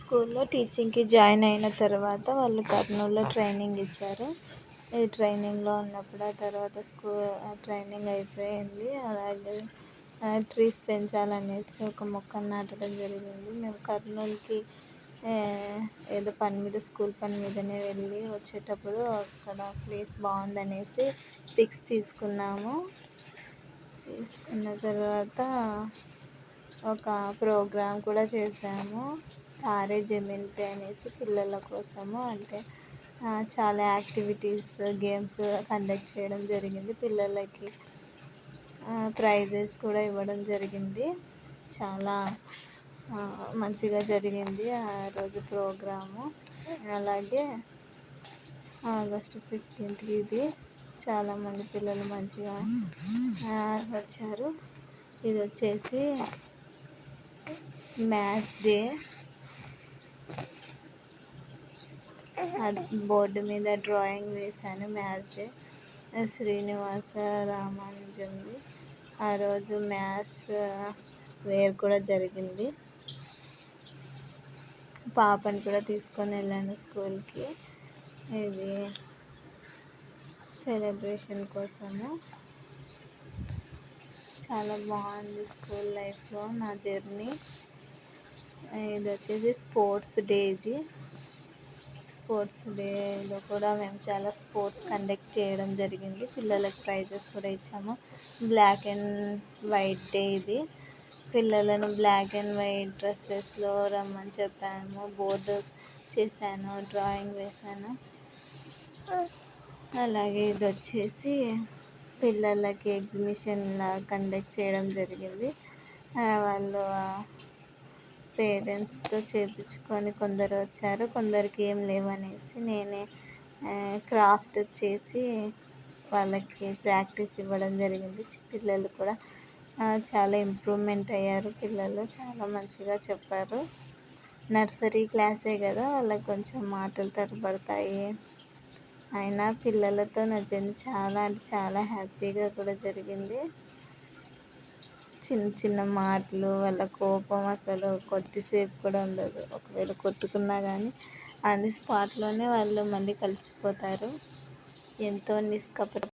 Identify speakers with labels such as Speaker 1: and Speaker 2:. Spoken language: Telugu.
Speaker 1: స్కూల్లో టీచింగ్కి జాయిన్ అయిన తర్వాత వాళ్ళు కర్నూలులో ట్రైనింగ్ ఇచ్చారు. ఈ ట్రైనింగ్లో ఉన్నప్పుడు ఆ తర్వాత ట్రైనింగ్ అయిపోయింది. అలాగే ట్రీస్ పెంచాలనేసి ఒక మొక్కను నాటడం జరిగింది. మేము కర్నూలుకి ఆ, ఏదో పని మీద స్కూల్ పని మీదనే వెళ్ళి వచ్చేటప్పుడు అక్కడ ప్లేస్ బాగుందనేసి పిక్స్ తీసుకున్నాము. తీసుకున్న తర్వాత ఒక ప్రోగ్రామ్ కూడా చేసాము. తారే జమీన్ పే అనేసి పిల్లల కోసము, అంటే చాలా యాక్టివిటీస్, గేమ్స్ కండక్ట్ చేయడం జరిగింది. పిల్లలకి ప్రైజెస్ కూడా ఇవ్వడం జరిగింది. చాలా మంచిగా జరిగింది ఆ రోజు ప్రోగ్రాము. అలాగే ఆగస్టు 15th ఇది చాలామంది పిల్లలు మంచిగా వచ్చారు. ఇది వచ్చేసి మ్యాథ్స్ డే. బోర్డు మీద డ్రాయింగ్ వేశాను. మ్యాథ్స్ డే శ్రీనివాస రామానుజంది. ఆ రోజు మ్యాథ్స్ వేర్ కూడా జరిగింది. పాపని కూడా తీసుకొని వెళ్ళాను స్కూల్కి. ఇది సెలబ్రేషన్ కోసము. చాలా బాగుంది స్కూల్ లైఫ్లో నా జర్నీ. ఇది వచ్చేసి స్పోర్ట్స్ డే. ఇది స్పోర్ట్స్ డేలో కూడా మేము చాలా స్పోర్ట్స్ కండక్ట్ చేయడం జరిగింది. పిల్లలకు ప్రైజెస్ కూడా ఇచ్చాము. బ్లాక్ అండ్ వైట్ డే ఇది. పిల్లలను బ్లాక్ అండ్ వైట్ డ్రెస్సెస్లో రమ్మని చెప్పాము. బోర్డు చేశాను, డ్రాయింగ్ వేశాను. అలాగే ఇది వచ్చేసి పిల్లలకి ఎగ్జిబిషన్లా కండక్ట్ చేయడం జరిగింది. వాళ్ళు పేరెంట్స్తో చేయించుకొని కొందరు వచ్చారు, కొందరికి ఏం లేవనేసి నేనే క్రాఫ్ట్ చేసి వాళ్ళకి ప్రాక్టీస్ ఇవ్వడం జరిగింది. పిల్లలు కూడా చాలా ఇంప్రూవ్మెంట్ అయ్యారు. పిల్లలు చాలా మంచిగా చెప్పారు. నర్సరీ క్లాసే కదా, వాళ్ళకి కొంచెం మాటలు తడబడతాయి. అయినా పిల్లలతో నా జర్నీ చాలా అంటే చాలా హ్యాపీగా కూడా జరిగింది. చిన్న చిన్న మాటలు, వాళ్ళ కోపం అసలు కొద్దిసేపు కూడా ఉండదు. ఒకవేళ కొట్టుకున్నా కానీ అన్ని స్పాట్లోనే వాళ్ళు మళ్ళీ కలిసిపోతారు. ఎంతో నిష్కపట